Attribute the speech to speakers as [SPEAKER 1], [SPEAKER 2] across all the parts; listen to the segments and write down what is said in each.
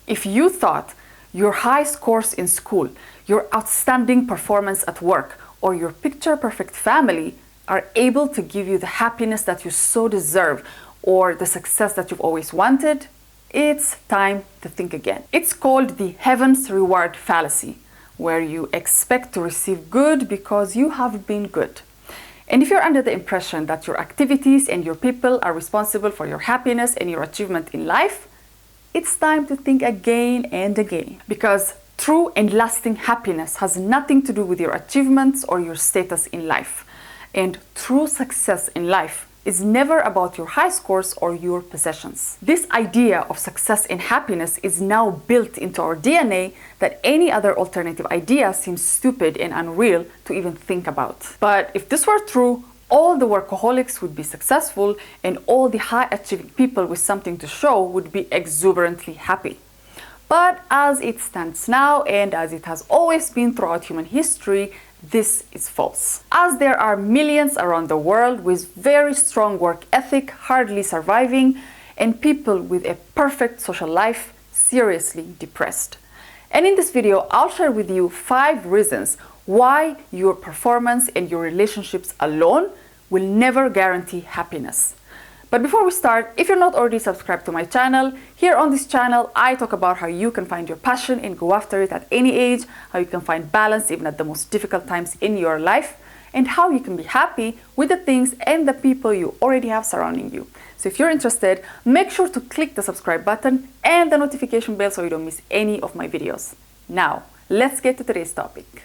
[SPEAKER 1] If you thought your high scores in school, your outstanding performance at work, or your picture-perfect family are able to give you the happiness that you so deserve or the success that you've always wanted, it's time to think again. It's called the heaven's reward fallacy, where you expect to receive good because you have been good. And if you're under the impression that your activities and your people are responsible for your happiness and your achievement in life, it's time to think again and again. Because true and lasting happiness has nothing to do with your achievements or your status in life. And true success in life is never about your high scores or your possessions. This idea of success and happiness is now built into our DNA that any other alternative idea seems stupid and unreal to even think about. But if this were true, all the workaholics would be successful and all the high-achieving people with something to show would be exuberantly happy. But as it stands now, and as it has always been throughout human history, this is false. As there are millions around the world with very strong work ethic hardly surviving, and people with a perfect social life seriously depressed. And in this video, I'll share with you 5 reasons why your performance and your relationships alone will never guarantee happiness. But before we start, if you're not already subscribed to my channel, here on this channel, I talk about how you can find your passion and go after it at any age, how you can find balance even at the most difficult times in your life, and how you can be happy with the things and the people you already have surrounding you. So if you're interested, make sure to click the subscribe button and the notification bell so you don't miss any of my videos. Now, let's get to today's topic.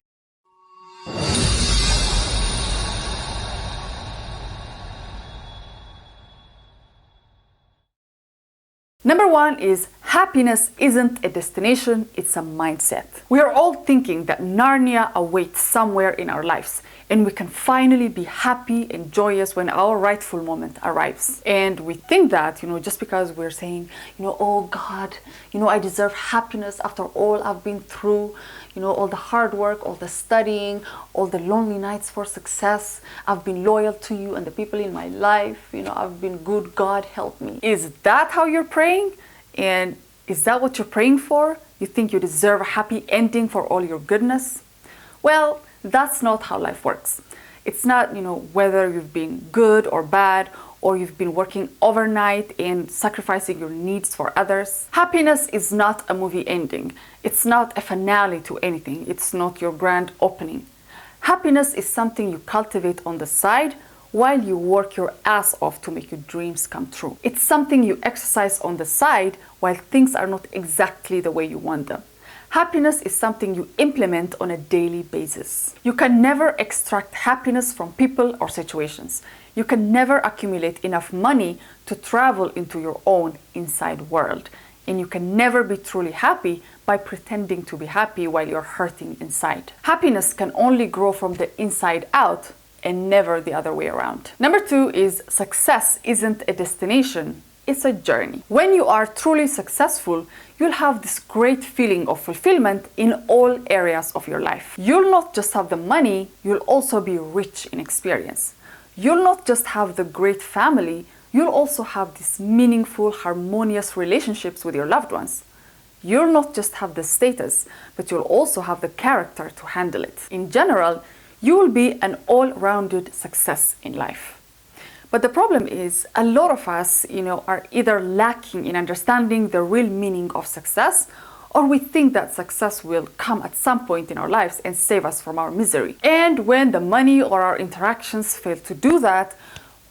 [SPEAKER 1] Number 1 is happiness isn't a destination, it's a mindset. We are all thinking that Narnia awaits somewhere in our lives and we can finally be happy and joyous when our rightful moment arrives. And we think that, just because we're saying, oh God, I deserve happiness after all I've been through, all the hard work, all the studying, all the lonely nights for success. I've been loyal to you and the people in my life. I've been good. God help me. Is that how you're praying? And is that what you're praying for? You think you deserve a happy ending for all your goodness? Well, that's not how life works. It's not, whether you've been good or bad, or you've been working overnight and sacrificing your needs for others. Happiness is not a movie ending. It's not a finale to anything. It's not your grand opening. Happiness is something you cultivate on the side while you work your ass off to make your dreams come true. It's something you exercise on the side while things are not exactly the way you want them. Happiness is something you implement on a daily basis. You can never extract happiness from people or situations. You can never accumulate enough money to travel into your own inside world. And you can never be truly happy by pretending to be happy while you're hurting inside. Happiness can only grow from the inside out and never the other way around. Number 2 is success isn't a destination, it's a journey. When you are truly successful, you'll have this great feeling of fulfillment in all areas of your life. You'll not just have the money, you'll also be rich in experience. You'll not just have the great family, you'll also have these meaningful, harmonious relationships with your loved ones. You'll not just have the status, but you'll also have the character to handle it. In general, you will be an all-rounded success in life. But the problem is, a lot of us, are either lacking in understanding the real meaning of success, or we think that success will come at some point in our lives and save us from our misery. And when the money or our interactions fail to do that,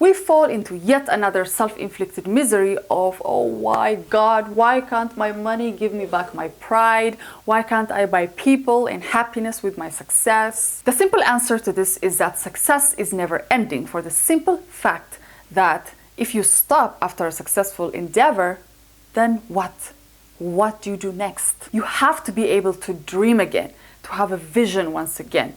[SPEAKER 1] we fall into yet another self-inflicted misery of, oh, why God, why can't my money give me back my pride? Why can't I buy people and happiness with my success? The simple answer to this is that success is never ending, for the simple fact that if you stop after a successful endeavor, then what? What do you do next? You have to be able to dream again, to have a vision once again,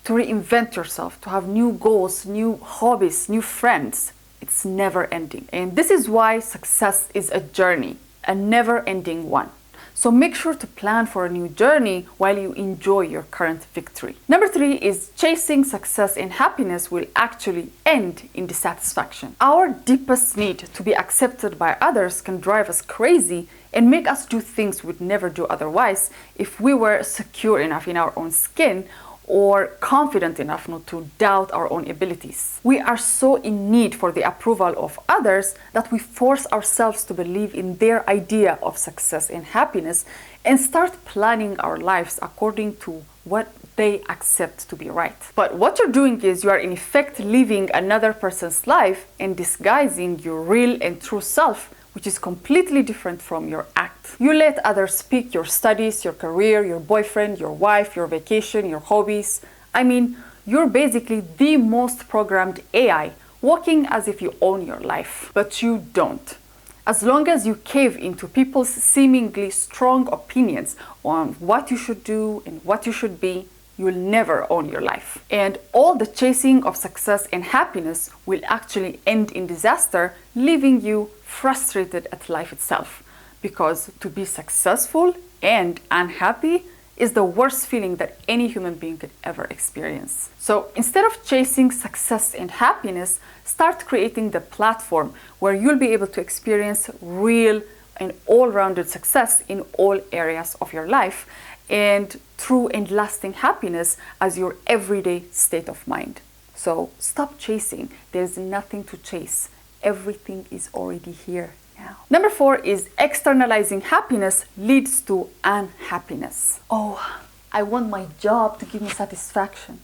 [SPEAKER 1] to reinvent yourself, to have new goals, new hobbies, new friends. It's never ending. And this is why success is a journey, a never-ending one. So make sure to plan for a new journey while you enjoy your current victory. Number 3 is chasing success and happiness will actually end in dissatisfaction. Our deepest need to be accepted by others can drive us crazy and make us do things we'd never do otherwise if we were secure enough in our own skin or confident enough not to doubt our own abilities. We are so in need for the approval of others that we force ourselves to believe in their idea of success and happiness and start planning our lives according to what they accept to be right. But what you're doing is you are in effect living another person's life and disguising your real and true self, which is completely different from your act. You let others pick your studies, your career, your boyfriend, your wife, your vacation, your hobbies. I mean, you're basically the most programmed AI, walking as if you own your life. But you don't. As long as you cave into people's seemingly strong opinions on what you should do and what you should be, you will never own your life. And all the chasing of success and happiness will actually end in disaster, leaving you frustrated at life itself. Because to be successful and unhappy is the worst feeling that any human being could ever experience. So instead of chasing success and happiness, start creating the platform where you'll be able to experience real and all-rounded success in all areas of your life, and true and lasting happiness as your everyday state of mind. So stop chasing. There's nothing to chase. Everything is already here now. Number 4 is externalizing happiness leads to unhappiness. Oh, I want my job to give me satisfaction.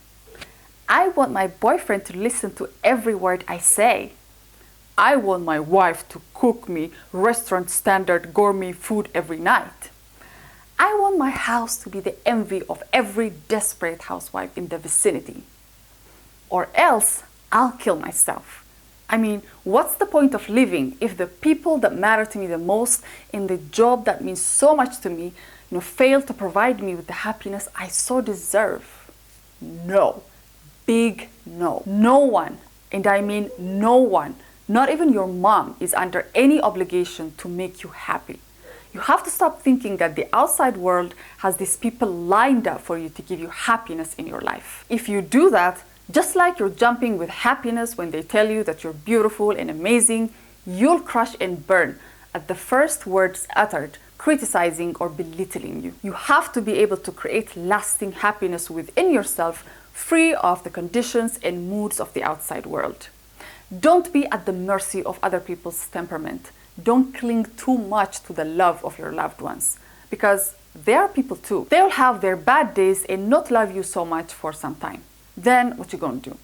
[SPEAKER 1] I want my boyfriend to listen to every word I say. I want my wife to cook me restaurant standard gourmet food every night. I want my house to be the envy of every desperate housewife in the vicinity. Or else, I'll kill myself. I mean, what's the point of living if the people that matter to me the most in the job that means so much to me, fail to provide me with the happiness I so deserve? No. Big no. No one, and I mean no one, not even your mom, is under any obligation to make you happy. You have to stop thinking that the outside world has these people lined up for you to give you happiness in your life. If you do that, just like you're jumping with happiness when they tell you that you're beautiful and amazing, you'll crash and burn at the first words uttered, criticizing or belittling you. You have to be able to create lasting happiness within yourself, free of the conditions and moods of the outside world. Don't be at the mercy of other people's temperament. Don't cling too much to the love of your loved ones, because they are people too. They'll have their bad days and not love you so much for some time. Then what you gonna do?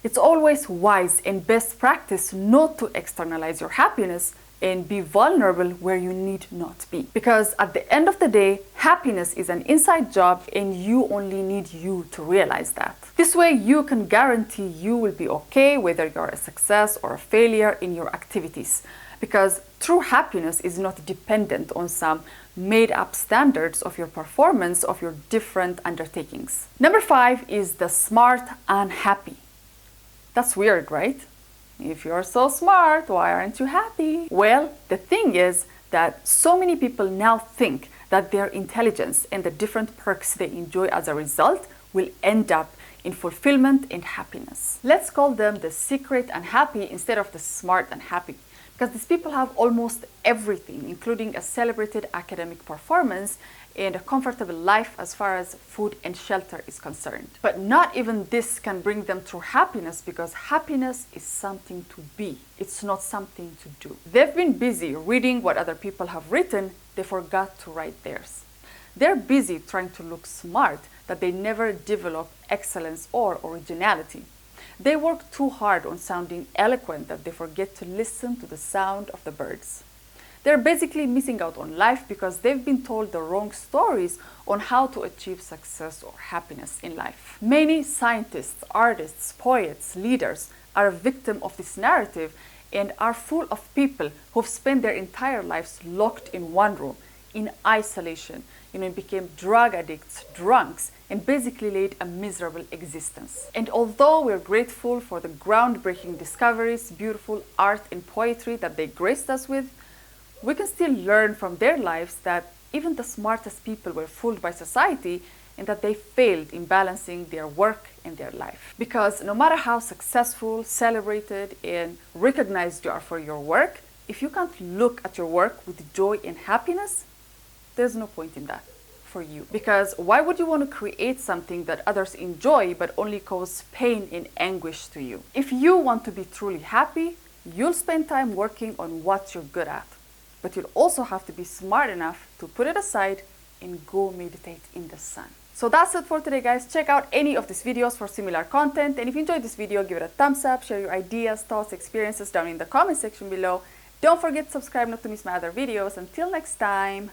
[SPEAKER 1] It's always wise and best practice not to externalize your happiness and be vulnerable where you need not be. Because at the end of the day, happiness is an inside job and you only need you to realize that. This way you can guarantee you will be okay whether you're a success or a failure in your activities. Because true happiness is not dependent on some made-up standards of your performance of your different undertakings. Number 5 is the smart unhappy. That's weird, right? If you're so smart, why aren't you happy? Well, the thing is that so many people now think that their intelligence and the different perks they enjoy as a result will end up in fulfillment and happiness. Let's call them the secret unhappy instead of the smart unhappy. Because these people have almost everything, including a celebrated academic performance and a comfortable life as far as food and shelter is concerned. But not even this can bring them true happiness, because happiness is something to be. It's not something to do. They've been busy reading what other people have written, they forgot to write theirs. They're busy trying to look smart that they never develop excellence or originality. They work too hard on sounding eloquent that they forget to listen to the sound of the birds. They're basically missing out on life because they've been told the wrong stories on how to achieve success or happiness in life. Many scientists, artists, poets, leaders are a victim of this narrative and are full of people who've spent their entire lives locked in one room, in isolation, became drug addicts, drunks, and basically led a miserable existence. And although we're grateful for the groundbreaking discoveries, beautiful art and poetry that they graced us with, we can still learn from their lives that even the smartest people were fooled by society and that they failed in balancing their work and their life. Because no matter how successful, celebrated, and recognized you are for your work, If you can't look at your work with joy and happiness, there's no point in that for you. Because why would you want to create something that others enjoy but only cause pain and anguish to you? If you want to be truly happy, you'll spend time working on what you're good at. But you'll also have to be smart enough to put it aside and go meditate in the sun. So that's it for today, guys. Check out any of these videos for similar content. And if you enjoyed this video, give it a thumbs up, share your ideas, thoughts, experiences down in the comment section below. Don't forget to subscribe not to miss my other videos. Until next time.